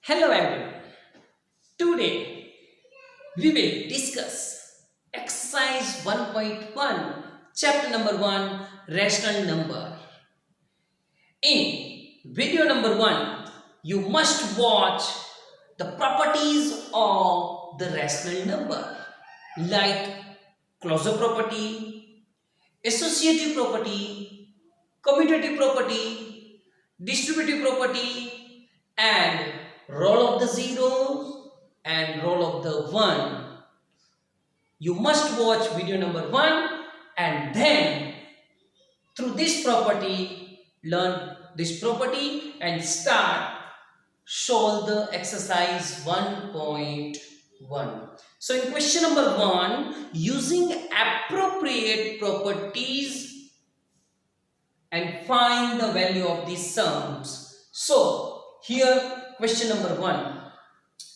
Hello everyone. Today we will discuss exercise 1.1 chapter number 1 rational number. In video number 1 you must watch the properties of the rational number like closure property, associative property, commutative property, distributive property and role of the zero and role of the 1. You must watch video number 1 and then through this property learn this property and start solve the exercise 1.1. So in question number 1, using appropriate properties and find the value of these sums. So here question number 1,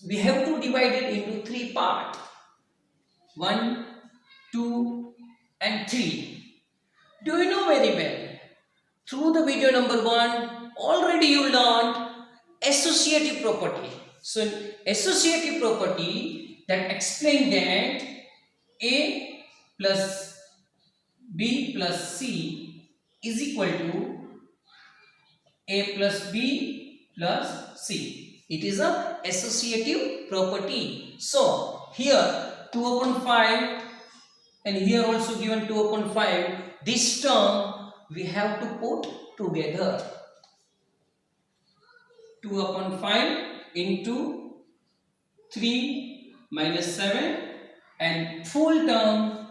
we have to divide it into 3 parts, 1, 2 and 3. Do you know very well, through the video number 1 already you learned associative property. So in associative property that explain that A plus B plus C is equal to A plus B plus C. It is a associative property. So here 2 upon 5 and here also given 2 upon 5. This term we have to put together. 2 upon 5 into 3 minus 7 and full term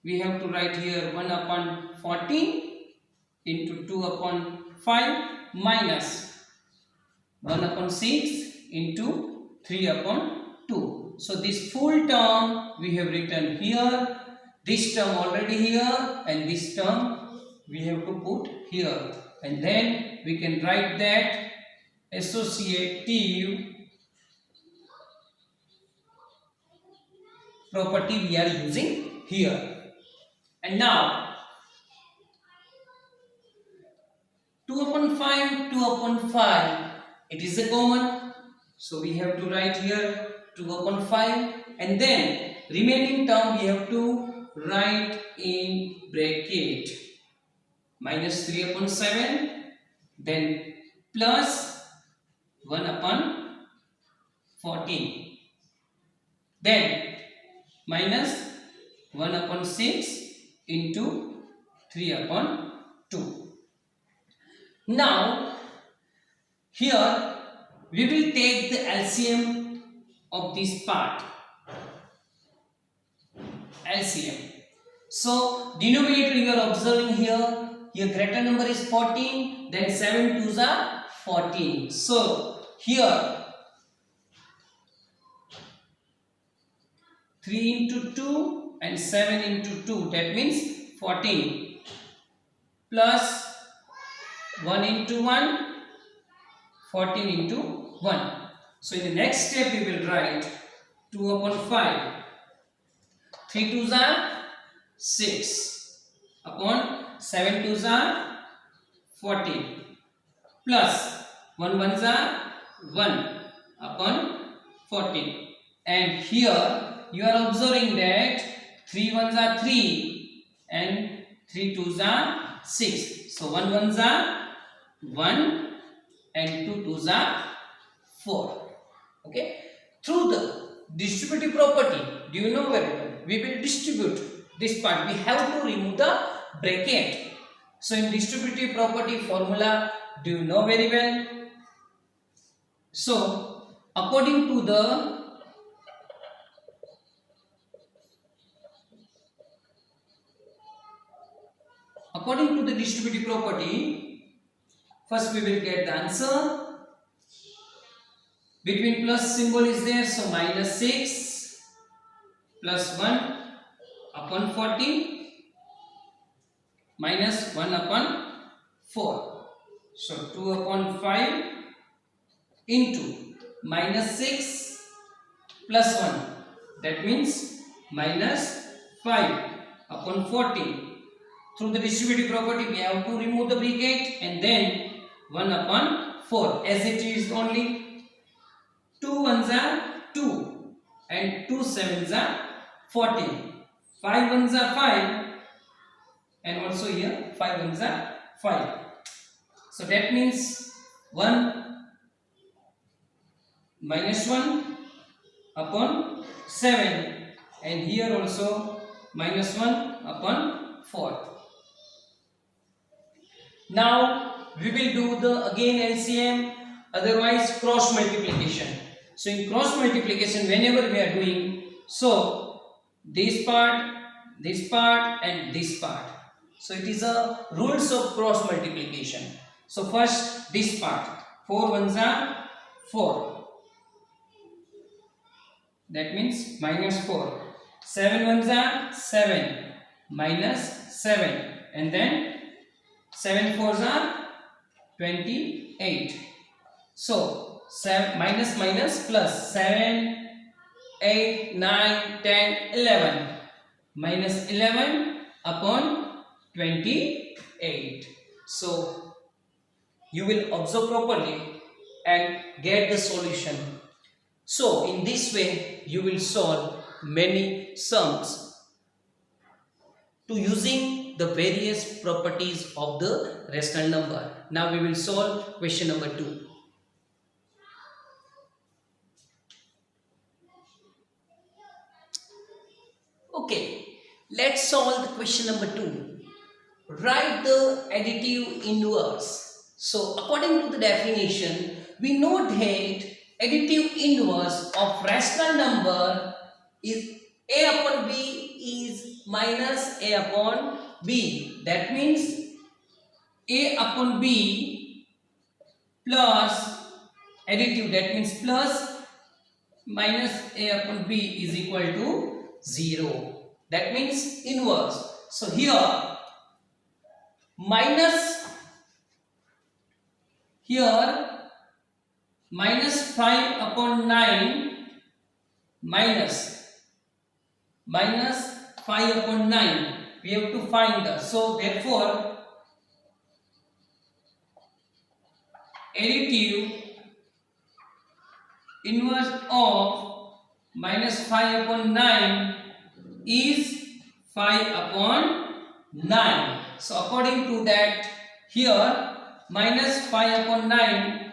we have to write here 1 upon 14 into 2 upon 5 minus 1 upon 6 into 3 upon 2. So this full term we have written here, this term already here and this term we have to put here, and then we can write that associative property we are using here. And now 2 upon 5, 2 upon 5, it is a common, so we have to write here 2 upon 5 and then remaining term we have to write in bracket minus 3 upon 7 then plus 1 upon 14 then minus 1 upon 6 into 3 upon 2. Now here we will take the LCM of this part. LCM. So denominator you are observing here. Your greater number is 14. Then 7 2s are 14. So here 3 into 2 and 7 into 2. That means 14 plus 1 into 1. 14 into 1. So in the next step we will write 2 upon 5. 3 2s are 6 upon 7 2s are 14 plus 1 1s are 1 upon 14. And here you are observing that 3 1s are 3 and 3 2s are 6. So 1 1s are 1 and 2 2s are 4. Okay. Through the distributive property, do you know very well? We will distribute this part. We have to remove the bracket. So in distributive property formula, do you know very well? So according to the distributive property, first we will get the answer. Between plus symbol is there, so minus 6 plus 1 upon 14 minus 1 upon 4. So 2 upon 5 into minus 6 plus 1. That means minus 5 upon 14. Through the distributive property we have to remove the bracket and then 1 upon 4 as it is only. 2 ones are 2 and 2 sevens are 14. 5 ones are 5 and also here 5 ones are 5. So that means 1 minus 1 upon 7 and here also minus 1 upon 4. Now we will do the again LCM, otherwise cross multiplication. So in cross multiplication, whenever we are doing, so this part and this part. So it is a rules of cross multiplication. So first this part, 4 ones are 4. That means minus 4. 7 ones are 7 minus 7 and then 7 fours are 28. So 7 minus minus plus 7, 8, 9, 10, 11 minus 11 upon 28. So you will observe properly and get the solution. So in this way you will solve many sums to using the various properties of the rational number. Now we will solve question number 2. Okay, let's solve the question number 2. Write the additive inverse. So according to the definition, we know that additive inverse of rational number is a upon b is minus a upon b. That means a upon b plus additive, that means plus minus a upon b is equal to 0. That means inverse. So here minus 5 upon 9 minus 5 upon 9 we have to find the, so therefore additive inverse of minus 5 upon 9 is 5 upon 9. So according to that, here minus 5 upon 9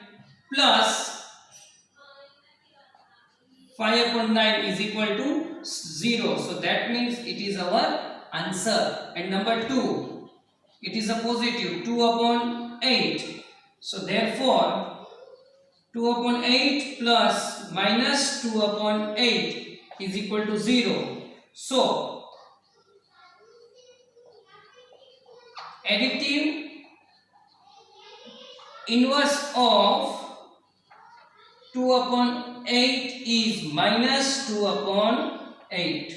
plus 5 upon 9 is equal to 0. So that means it is our answer. And number 2, it is a positive 2 upon 8. So therefore 2 upon 8 plus minus 2 upon 8 is equal to 0. So additive inverse of 2 upon 8 is minus 2 upon 8.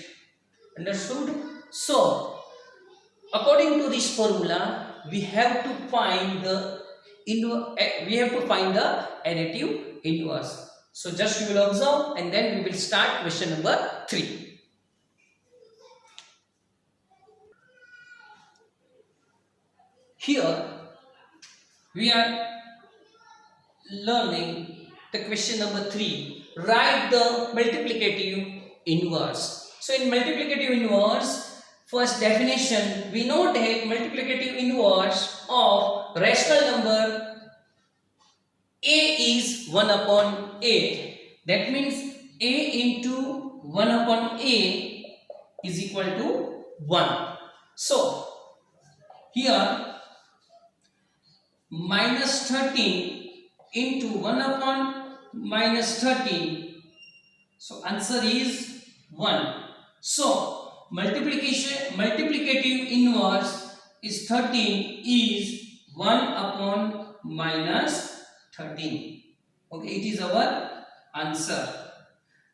Understood? So according to this formula, we have to find the additive inverse. So just you will observe and then we will start question number 3. Here we are learning the question number 3. Write the multiplicative inverse. So in multiplicative inverse, first definition, we know that multiplicative inverse of rational number a is 1 upon a. That means a into 1 upon a is equal to 1. So here minus 13 into 1 upon minus 13. So answer is 1. So multiplicative inverse is 13 is 1 upon minus 13. Okay, it is our answer.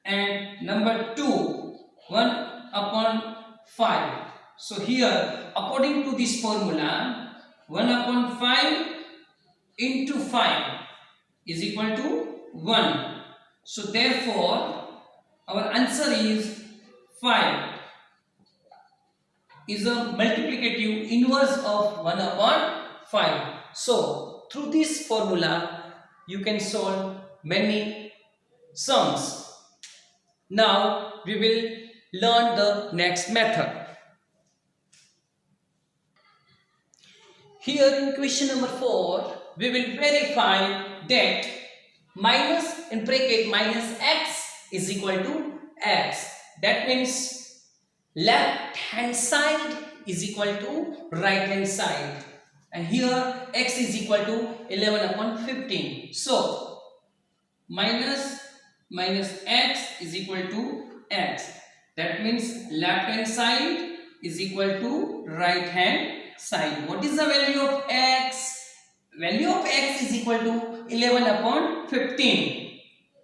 And number 2, 1 upon 5. So here according to this formula, 1 upon 5 into 5 is equal to 1. So therefore our answer is 5 is a multiplicative inverse of 1 upon 5. So through this formula you can solve many sums. Now we will learn the next method. Here in question number 4, we will verify that minus in bracket minus x is equal to x. That means left hand side is equal to right hand side. And here x is equal to 11 upon 15. So minus x is equal to x. That means left hand side is equal to right hand side. What is the value of x? Value of x is equal to 11 upon 15.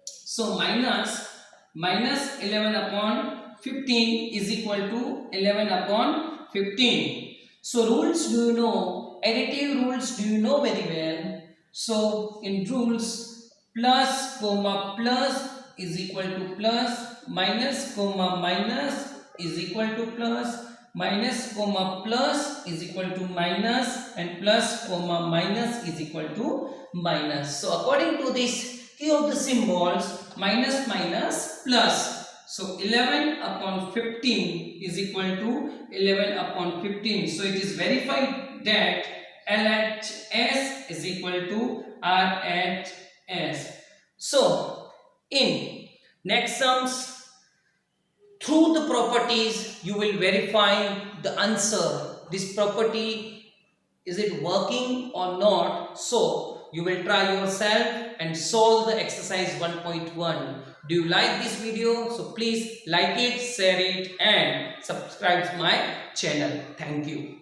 So minus 11 upon 15 is equal to 11 upon 15. So rules do you know? Additive rules do you know very well? So in rules, plus comma plus is equal to plus, minus comma minus is equal to plus, minus comma plus is equal to minus, and plus comma minus is equal to minus. So according to this key of the symbols, minus minus plus. So 11 upon 15 is equal to 11 upon 15. So it is verified that LHS is equal to RHS. So in next sums, through the properties you will verify the answer. This property, is it working or not? So you will try yourself and solve the exercise 1.1. Do you like this video? So please like it, share it and subscribe to my channel. Thank you.